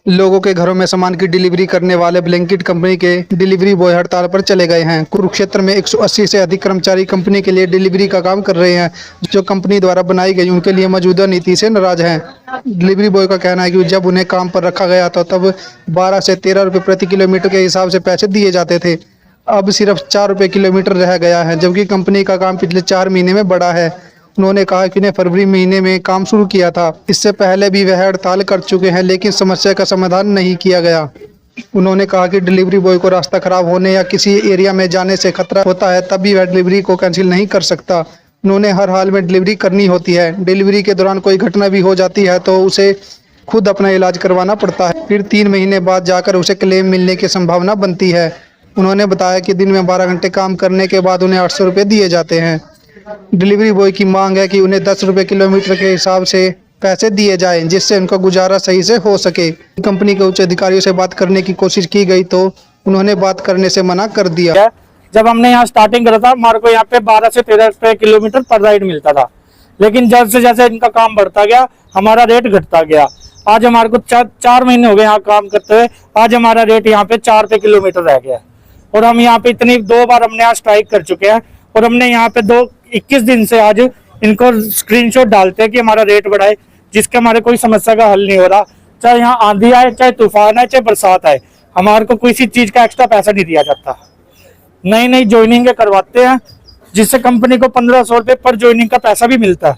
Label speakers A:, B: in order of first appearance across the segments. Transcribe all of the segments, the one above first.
A: लोगों के घरों में सामान की डिलीवरी करने वाले ब्लिंकिट कंपनी के डिलीवरी बॉय हड़ताल पर चले गए हैं। कुरुक्षेत्र में 180 से अधिक कर्मचारी कंपनी के लिए डिलीवरी का काम कर रहे हैं, जो कंपनी द्वारा बनाई गई उनके लिए मौजूदा नीति से नाराज हैं। डिलीवरी बॉय का कहना है कि जब उन्हें काम पर रखा गया था तब 12 से 13 रुपये प्रति किलोमीटर के हिसाब से पैसे दिए जाते थे। अब सिर्फ 4 रुपये किलोमीटर रह गया है, जबकि कंपनी का काम पिछले 4 महीने में बढ़ा है। उन्होंने कहा कि उन्हें फरवरी महीने में काम शुरू किया था। इससे पहले भी वह हड़ताल कर चुके हैं, लेकिन समस्या का समाधान नहीं किया गया। उन्होंने कहा कि डिलीवरी बॉय को रास्ता खराब होने या किसी एरिया में जाने से खतरा होता है, तब भी वह डिलीवरी को कैंसिल नहीं कर सकता। उन्होंने हर हाल में डिलीवरी करनी होती है। डिलीवरी के दौरान कोई घटना भी हो जाती है तो उसे खुद अपना इलाज करवाना पड़ता है, फिर 3 महीने बाद जाकर उसे क्लेम मिलने की संभावना बनती है। उन्होंने बताया कि दिन में 12 घंटे काम करने के बाद उन्हें 800 रुपये दिए जाते हैं। डिलीवरी बॉय की मांग है कि उन्हें 10 रुपये किलोमीटर के हिसाब से पैसे दिए जाएं, जिससे उनका गुजारा सही से हो सके। कंपनी के उच्च अधिकारियों से बात करने की कोशिश की गई तो उन्होंने बात करने से मना कर दिया।
B: जब हमने यहाँ स्टार्टिंग करा था, हमारे को यहाँ पे 12 से 13 रुपये किलोमीटर पर राइड मिलता था, लेकिन जब से जैसे इनका काम बढ़ता गया हमारा रेट घटता गया। आज हमारे को 4 महीने हो गए यहाँ काम करते हुए, आज हमारा रेट यहाँ पे 4 रुपये किलोमीटर रह गया। और हम यहाँ पे 2 बार हमने यहाँ स्ट्राइक कर चुके हैं, और हमने यहाँ पे 21 दिन से आज इनको स्क्रीनशॉट डालते हैं कि हमारा रेट बढ़ाए, जिसके हमारे कोई समस्या का हल नहीं हो रहा। चाहे यहाँ आंधी आए, चाहे तूफान आए, चाहे बरसात आए, हमारे को किसी चीज का एक्स्ट्रा पैसा नहीं दिया जाता। नई नई ज्वाइनिंग करवाते हैं, जिससे कंपनी को 1500 रुपये पर ज्वाइनिंग का पैसा भी मिलता है,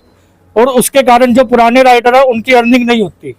B: और उसके कारण जो पुराने राइडर है उनकी अर्निंग नहीं होती।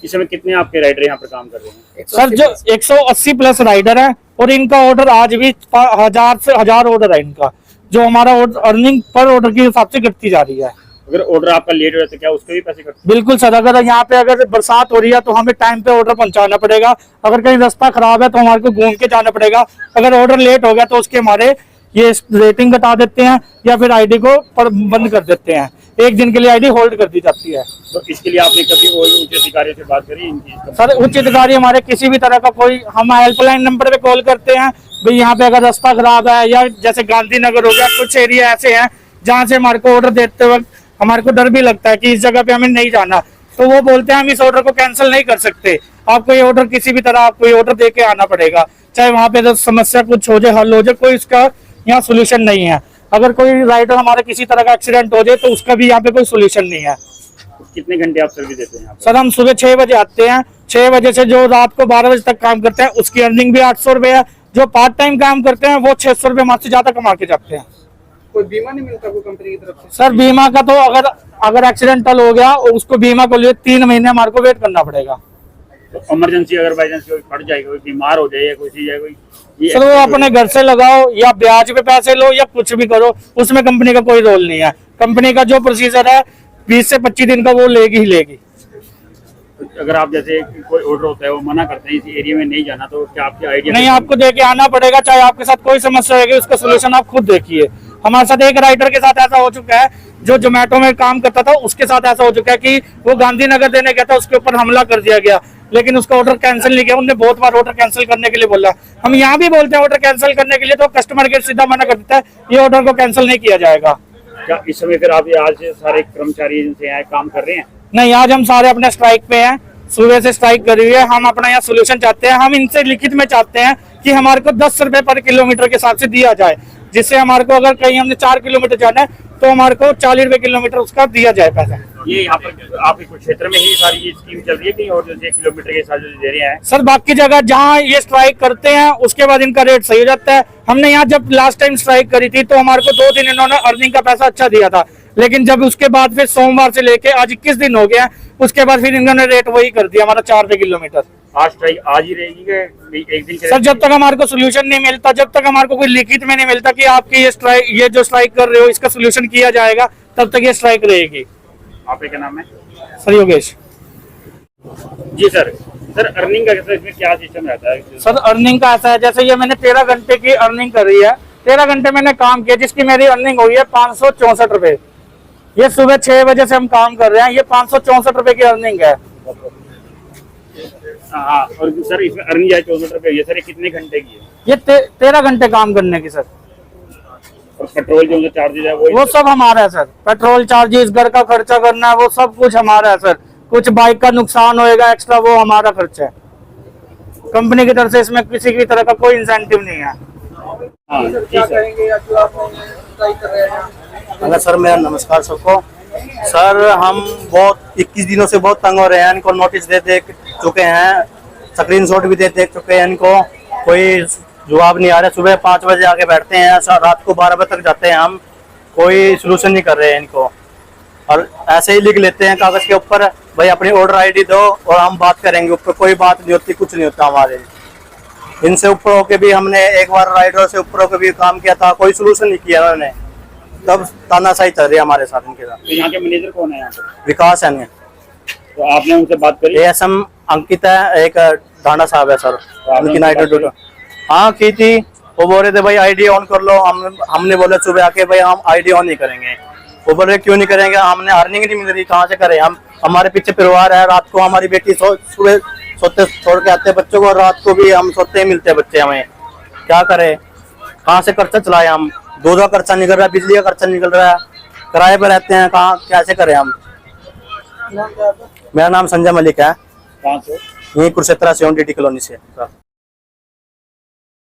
C: इस समय कितने आपके राइडर यहाँ पर काम कर रहे हैं?
B: सर जो 180 प्लस राइडर है, और इनका ऑर्डर आज भी 1000 से 1000 ऑर्डर है इनका, जो हमारा अर्निंग पर ऑर्डर के हिसाब से घटती जा रही है।
C: अगर ऑर्डर आपका लेट हो जाता है क्या उसके भी पैसे कटते?
B: बिल्कुल सर, अगर यहाँ पे अगर बरसात हो रही है तो हमें टाइम पे ऑर्डर पहुंचाना पड़ेगा। अगर कहीं रास्ता खराब है तो हमारे को घूम के जाना पड़ेगा। अगर ऑर्डर लेट हो गया तो उसके हमारे ये रेटिंग बता देते हैं, या फिर आईडी को बंद कर देते हैं। 1 दिन के लिए आईडी होल्ड कर दी जाती है।
C: तो इसके लिए आपने कभी उच्च अधिकारियों से बात करी इनकी?
B: सर उच्च अधिकारी हमारे किसी भी तरह का कोई, हम हेल्पलाइन नंबर पे कॉल करते हैं, भाई यहाँ पे अगर रास्ता खराब है, या जैसे गांधीनगर हो गया, कुछ एरिया ऐसे हैं जहाँ से हमारे को ऑर्डर देते वक्त हमारे को डर भी लगता है कि इस जगह पे हमें नहीं जाना, तो वो बोलते हैं हम इस ऑर्डर को कैंसिल नहीं कर सकते, आपको ये ऑर्डर किसी भी तरह आपको ये ऑर्डर दे के आना पड़ेगा। चाहे वहाँ पे समस्या कुछ हो जाए, हल हो जाए, कोई इसका यहाँ सोल्यूशन नहीं है। अगर कोई राइडर हमारे किसी तरह का एक्सीडेंट हो जाए तो उसका भी यहाँ पे कोई सोल्यूशन नहीं है।
C: कितने घंटे आप सर्विस देते हैं?
B: सर हम सुबह 6 बजे आते हैं, 6 बजे से जो रात को 12 बजे तक काम करते हैं उसकी अर्निंग भी 800 रुपये है। जो पार्ट टाइम काम करते हैं वो 600 रुपये मात्र से ज्यादा कमा के जाते हैं।
A: कोई बीमा नहीं मिलता कोई कंपनी की तरफ से?
B: सर बीमा का तो अगर एक्सीडेंटल हो गया और उसको बीमा को लिए 3 महीने हमारे को वेट करना पड़ेगा।
C: तो इमरजेंसी अगर बाई चांस कोई पड़ जाए, कोई बीमार हो जाए या कोई चीज है, कोई
B: सर वो अपने घर से लगाओ या ब्याज पे पैसे लो या कुछ भी करो, उसमें कंपनी का कोई रोल नहीं है। कंपनी का जो प्रोसीजर है 20 से 25 दिन का वो लेगी ही लेगी।
C: अगर आप जैसे कोई ऑर्डर होता है वो मना करते हैं इस एरिया में नहीं जाना, तो क्या आपकी आइडिया?
B: नहीं, आपको दे के आना पड़ेगा। चाहे आपके साथ कोई समस्या होगी उसका सोल्यूशन आप खुद देखिए। हमारे साथ एक राइडर के साथ ऐसा हो चुका है, जो जोमेटो में काम करता था, उसके साथ ऐसा हो चुका है कि वो गांधीनगर देने गया था, उसके ऊपर हमला कर दिया गया, लेकिन उसका ऑर्डर कैंसिल नहीं किया। उन्होंने बहुत बार ऑर्डर कैंसिल करने के लिए बोला, हम यहाँ भी बोलते हैं ऑर्डर कैंसिल करने के लिए, तो कस्टमर केयर सीधा मना कर देता है, ये ऑर्डर को कैंसिल नहीं किया जाएगा।
C: क्या इस समय फिर आप आज सारे कर्मचारी जिनसे यहाँ काम कर रहे हैं?
B: नहीं, आज हम सारे अपने स्ट्राइक पे हैं, सुबह से स्ट्राइक करी हुई है। हम अपना यहाँ सोल्यूशन चाहते हैं, हम इनसे लिखित में चाहते हैं कि हमारे को 10 रुपए पर किलोमीटर के हिसाब से दिया जाए, जिससे हमारे को अगर कहीं हमने 4 किलोमीटर जाना है तो हमारे को 40 रुपए किलोमीटर उसका दिया जाए पैसा।
C: ये यहाँ पर आपके कुछ क्षेत्र में ही सारी ये स्कीम चल रही है, कहीं और जैसे किलोमीटर के हिसाब से दे रहे हैं?
B: सर बाकी जगह जहाँ ये स्ट्राइक करते हैं उसके बाद इनका रेट सही हो जाता है। हमने यहाँ जब लास्ट टाइम स्ट्राइक करी थी तो हमारे को 2 दिन इन्होंने अर्निंग का पैसा अच्छा दिया था, लेकिन जब उसके बाद फिर सोमवार से लेके आज 21 दिन हो गया, उसके बाद फिर इन्होंने रेट वही कर दिया हमारा 4 रुपए किलोमीटर।
C: आज स्ट्राइक आज ही रहेगी एक दिन?
B: सर जब तक हमारे को सोल्यूशन नहीं मिलता, जब तक हमारे को कोई लिखित में नहीं मिलता कि आपकी ये जो स्ट्राइक कर रहे हो इसका सोल्यूशन किया जाएगा, तब तक ये स्ट्राइक रहेगी।
C: आपका क्या नाम है?
B: सर योगेश।
C: जी सर। सर अर्निंग का इसमें क्या सिस्टम रहता है?
B: सर अर्निंग का ऐसा है, जैसे ये मैंने 13 घंटे की अर्निंग कर रही है, 13 घंटे मैंने काम किया, जिसकी मेरी अर्निंग हुई है 564 रुपए। ये सुबह 6 बजे से हम काम कर रहे हैं, ये 564 रुपए की अर्निंग है।
C: हाँ, और सर इसमें अर्निंग है 64 रुपए। ये सर ये कितने घंटे की है?
B: ये 13 घंटे काम करने की सर।
C: और पेट्रोल जो चार्जेज है
B: वो सब हमारा है सर। पेट्रोल चार्जेस, घर का खर्चा करना है, वो सब कुछ हमारा है सर। कुछ बाइक का नुकसान होएगा एक्स्ट्रा, वो हमारा खर्चा है। कंपनी की तरफ से इसमें किसी भी तरह का कोई इंसेंटिव नहीं है।
C: हाँ ठीक है।
D: हेलो सर, मेरा नमस्कार सबको। सर हम बहुत 21 दिनों से बहुत तंग हो रहे हैं। इनको नोटिस दे चुके हैं, स्क्रीनशॉट भी दे चुके हैं इनको, कोई जवाब नहीं आ रहा। सुबह 5 बजे आके बैठते हैं, रात को 12 बजे तक जाते हैं हम, कोई सोल्यूशन नहीं कर रहे हैं इनको। और ऐसे ही लिख लेते हैं कागज के ऊपर, भाई अपनी ऑर्डर आईडी दो और हम बात करेंगे। ऊपर कोई बात नहीं होती, कुछ नहीं होता हमारे। इनसे ऊपर होके भी हमने एक बार राइडर से ऊपर होकर भी काम किया था, कोई सोल्यूशन नहीं किया उन्होंने। तब तानाशाही चल रही है हमारे साथ इनके साथ।
C: तो यहाँ के मैनेजर कौन है यहाँ पे?
D: विकास है,
C: तो आपने उनसे बात करी?
D: ASM अंकित है, एक ढांडा साहब है सर, उनकी नाइट ड्यूटी। हाँ की थी, वो बोल रहे थे भाई आईडी ऑन कर लो। हमने बोले सुबह आके भाई हम आईडी ऑन नहीं करेंगे। वो बोल रहे क्यों नहीं करेंगे, हमने अर्निंग नहीं मिल रही, कहाँ से करें हम, हमारे पीछे परिवार है। रात को हमारी बेटी सुबह सोते छोड़ के आते बच्चों को, और रात को भी हम सोते ही मिलते हैं बच्चे, हमें क्या करें, कहाँ से खर्चा चलाए हम। दूध का खर्चा निकल रहा है, बिजली का खर्चा निकल रहा है, किराए पर रहते हैं, कहाँ कैसे करें हम। मेरा नाम संजय मलिक है,
C: कहाँ से?
D: यही कुरुक्षेत्र 7DT कॉलोनी से।